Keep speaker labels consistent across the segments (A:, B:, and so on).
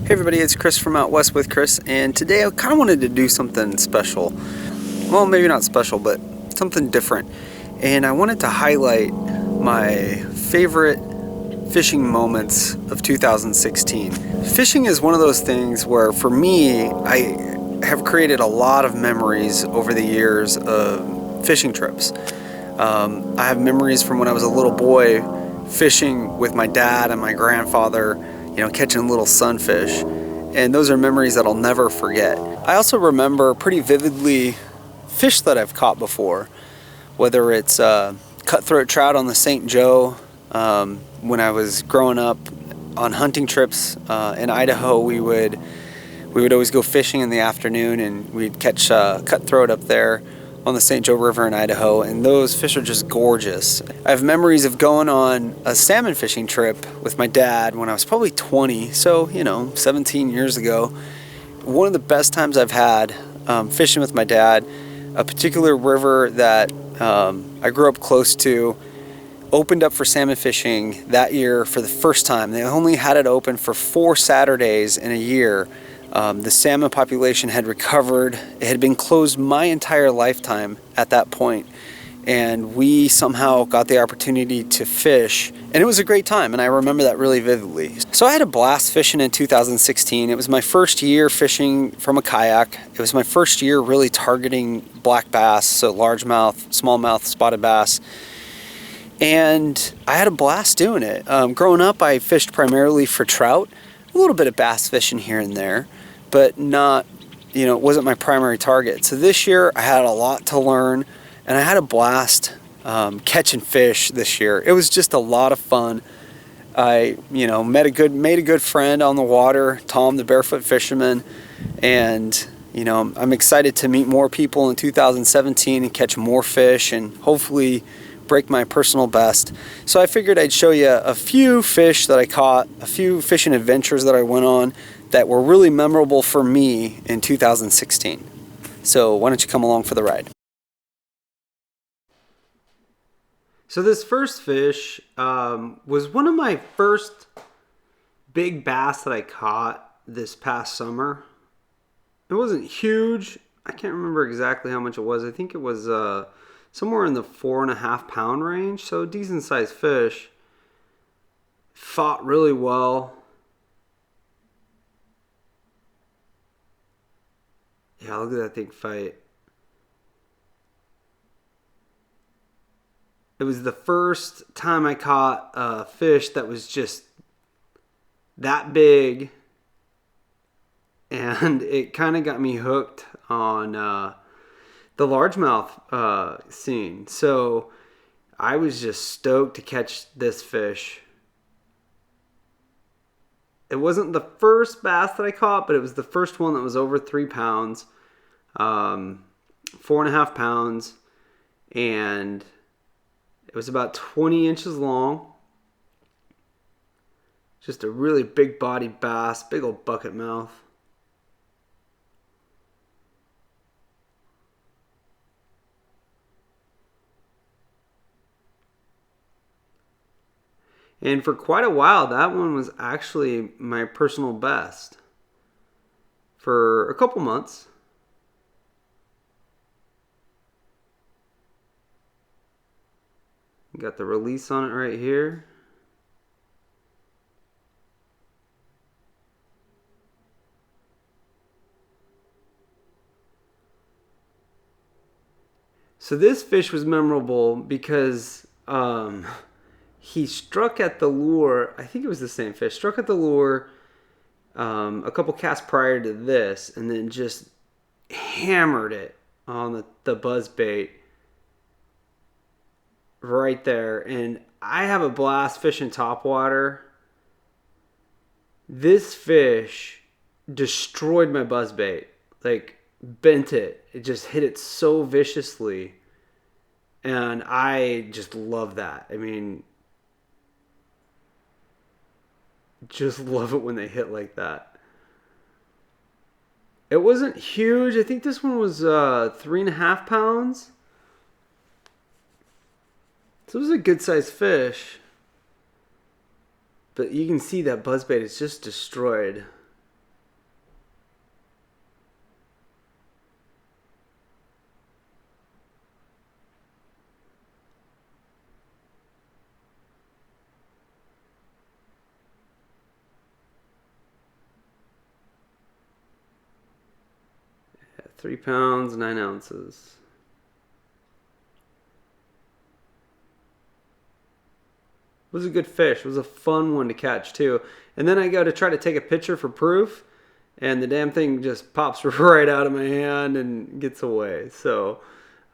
A: Hey everybody, it's Chris from Out West with Chris, and today I kind of wanted to do something special. Well, maybe not special, but something different. And I wanted to highlight my favorite fishing moments of 2016. Fishing is one of those things where, for me, I have created a lot of memories over the years of fishing trips. I have memories from when I was a little boy fishing with my dad and my grandfather, catching little sunfish, and those are memories that I'll never forget. I also remember pretty vividly fish that I've caught before, whether it's cutthroat trout on the St. Joe. When I was growing up on hunting trips in Idaho, we would always go fishing in the afternoon, and we'd catch cutthroat up there on the St. Joe River in Idaho, and those fish are just gorgeous. I have memories of going on a salmon fishing trip with my dad when I was probably 20, so 17 years ago. One of the best times I've had fishing with my dad. A particular river that I grew up close to opened up for salmon fishing that year for the first time. They only had it open for 4 Saturdays in a year. The salmon population had recovered. It had been closed my entire lifetime at that point, and we somehow got the opportunity to fish, and it was a great time, and I remember that really vividly. So I had a blast fishing in 2016. It was my first year fishing from a kayak. It was my first year really targeting black bass, so largemouth, smallmouth, spotted bass, and I had a blast doing it. Growing up, I fished primarily for trout, a little bit of bass fishing here and there, but not, it wasn't my primary target. So this year I had a lot to learn, and I had a blast catching fish this year. It was just a lot of fun. I, made a good friend on the water, Tom, the Barefoot Fisherman, and I'm excited to meet more people in 2017 and catch more fish and hopefully break my personal best. So I figured I'd show you a few fish that I caught, a few fishing adventures that I went on that were really memorable for me in 2016. So why don't you come along for the ride? So this first fish was one of my first big bass that I caught this past summer. It wasn't huge. I can't remember exactly how much it was. I think it was somewhere in the 4.5 pound range, so a decent sized fish. Fought really well. Yeah, look at that thing fight. It was the first time I caught a fish that was just that big, and it kind of got me hooked on the largemouth scene. So I was just stoked to catch this fish. It wasn't the first bass that I caught, but it was the first one that was over 3 pounds, 4.5 pounds, and it was about 20 inches long. Just a really big bodied bass, big old bucket mouth. And for quite a while, that one was actually my personal best. For a couple months. Got the release on it right here. So this fish was memorable because he struck at the lure. I think it was the same fish. Struck at the lure a couple casts prior to this, and then just hammered it on the buzz bait right there. And I have a blast fishing topwater. This fish destroyed my buzz bait, like bent it. It just hit it so viciously, and I just love that. I mean, just love it when they hit like that. It wasn't huge. I think this one was 3.5 pounds. So it was a good sized fish. But you can see that buzzbait is just destroyed. 3 pounds, 9 ounces. It was a good fish. It was a fun one to catch too. And then I go to try to take a picture for proof, and the damn thing just pops right out of my hand and gets away. So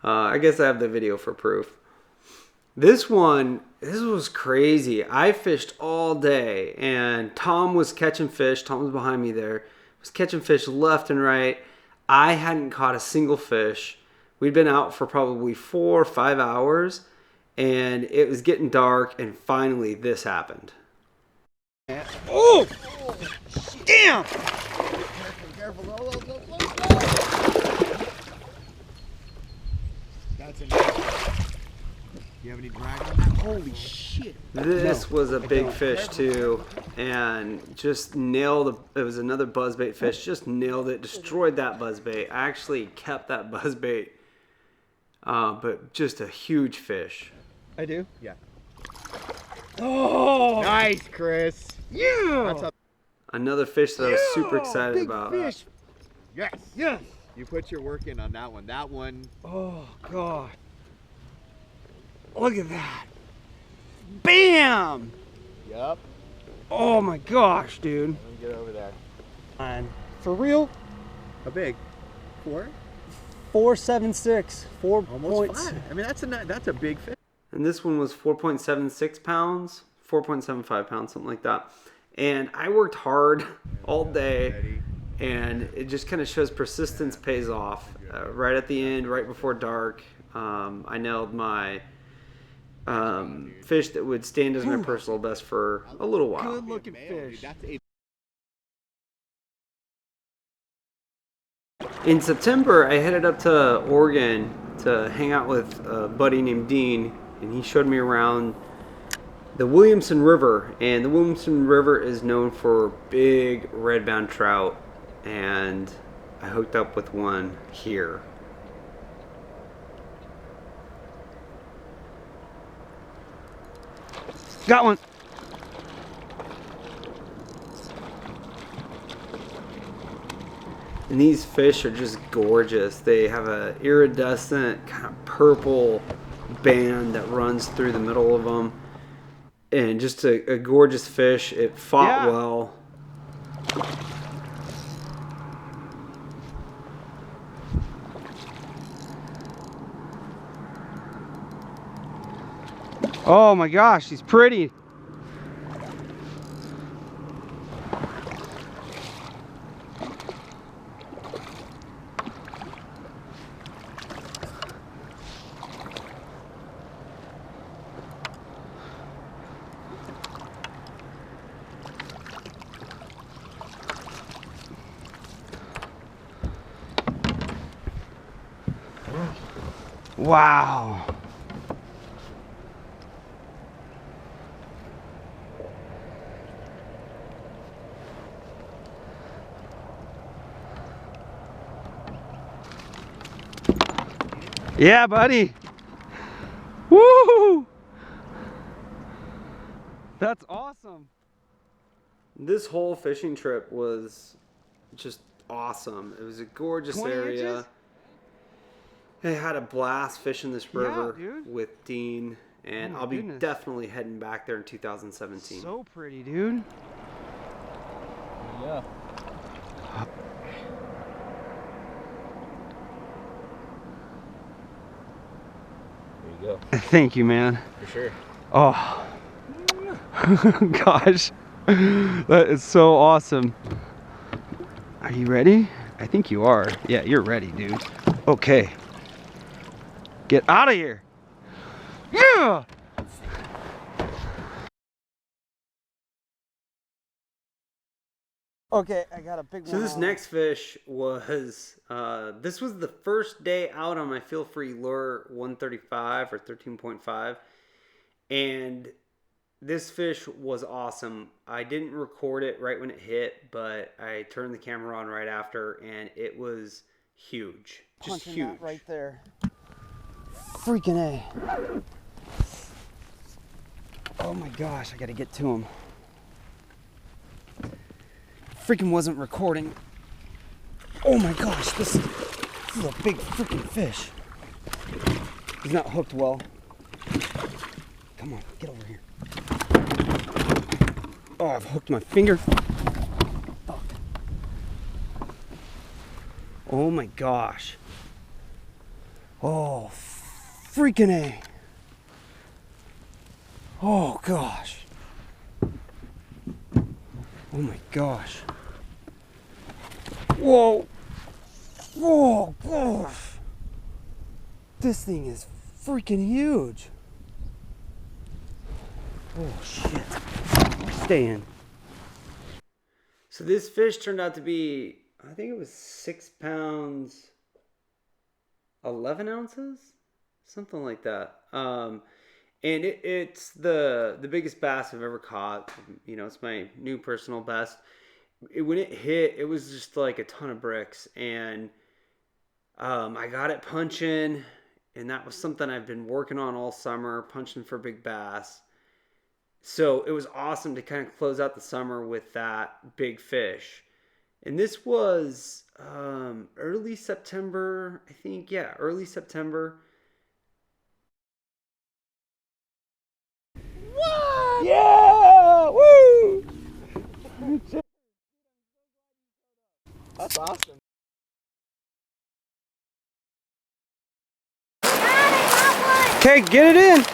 A: I guess I have the video for proof. This was crazy. I fished all day, and Tom was catching fish. Tom was behind me there. Was catching fish left and right. I hadn't caught a single fish. We'd been out for probably 4 or 5 hours, and it was getting dark, and finally this happened. Oh! Damn! Careful. That's enough. You have any drag on that? Holy shit. This was a big fish too, and just nailed it. It was another buzzbait fish. Just nailed it, destroyed that buzzbait. I actually kept that buzzbait, but just a huge fish.
B: I do?
C: Yeah.
B: Oh!
C: Nice, Chris.
B: Yeah!
A: Another fish that I was super excited
B: big
A: about.
B: Fish.
C: Yes.
B: Yes.
C: You put your work in on that one. That one.
B: Oh, God. Look at that. Bam!
C: Yup.
B: Oh my gosh, dude.
C: Let me get over there.
B: And for real?
C: How big? 4?
B: 4.76. 4
C: Almost
B: points.
C: 5. I mean, that's a big fish.
A: And this one was 4.76 pounds, 4.75 pounds, something like that. And I worked hard all day, and it just kind of shows persistence pays off. Right at the end, right before dark, I nailed my fish that would stand as my personal best for a little while.
B: Good looking fish.
A: In September, I headed up to Oregon to hang out with a buddy named Dean, and he showed me around the Williamson River. And the Williamson River is known for big redband trout, and I hooked up with one here.
B: Got one.
A: And these fish are just gorgeous. They have a iridescent kind of purple band that runs through the middle of them. And just a gorgeous fish. It fought well.
B: Oh my gosh, he's pretty. Wow. Yeah, buddy. Woo! That's awesome.
A: This whole fishing trip was just awesome. It was a gorgeous
B: 20
A: area.
B: inches?
A: I had a blast fishing this river
B: dude.
A: with Dean, and
B: Oh my
A: I'll be
B: goodness.
A: definitely heading back there in 2017.
B: So pretty, dude.
C: Yeah. There you go.
B: Thank you, man.
C: For sure.
B: Oh. Gosh. That is so awesome. Are you ready? I think you are. Yeah, you're ready, dude. Okay. Get out of here. Yeah! Okay, I got a big one.
A: So this next fish was, this was the first day out on my Feel Free Lure 135 or 13.5. And this fish was awesome. I didn't record it right when it hit, but I turned the camera on right after, and it was huge. Just
B: Punching
A: huge.
B: that right there. Freaking A. Oh my gosh, I gotta get to him. Freaking wasn't recording. Oh my gosh, this This is a big freaking fish. He's not hooked well. Come on, get over here. Oh, I've hooked my finger. Fuck. Oh my gosh. Oh, freaking A. Oh gosh. Oh my gosh. Whoa. Oh gosh. This thing is freaking huge. Oh shit. Stay in. So this fish turned out to be, I think it was 6 pounds, 11 ounces? Something like that. And it's the biggest bass I've ever caught. You know, it's my new personal best. When it hit, it was just like a ton of bricks. And I got it punching. And that was something I've been working on all summer, punching for big bass. So it was awesome to kind of close out the summer with that big fish. And this was early September, I think. Yeah, early September. What? Yeah! Woo!
C: That's awesome.
B: Okay, get it in.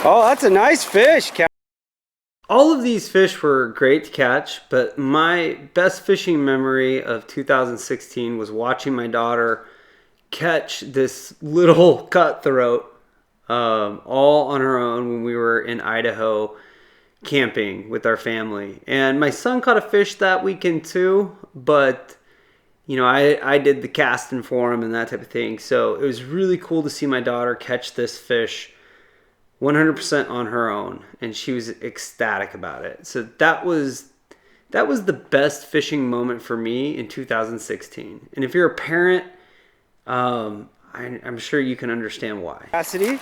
B: Oh, that's a nice fish, Cal. All of these fish were great to catch, but my best fishing memory of 2016 was watching my daughter catch this little cutthroat all on her own when we were in Idaho camping with our family. And my son caught a fish that weekend too, but you know, I did the casting for him and that type of thing. So it was really cool to see my daughter catch this fish 100% on her own, and she was ecstatic about it. So that was the best fishing moment for me in 2016. And if you're a parent, I'm sure you can understand why. Cassidy,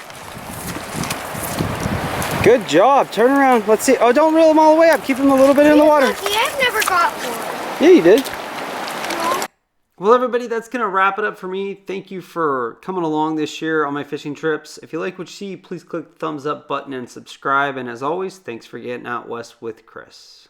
B: good job. Turn around. Let's see. Oh, don't reel them all the way up. Keep them a little bit in the water.
D: Lucky, I've never caught one.
B: Yeah, you did. Well, everybody, that's going to wrap it up for me. Thank you for coming along this year on my fishing trips. If you like what you see, please click the thumbs up button and subscribe. And as always, thanks for getting out west with Chris.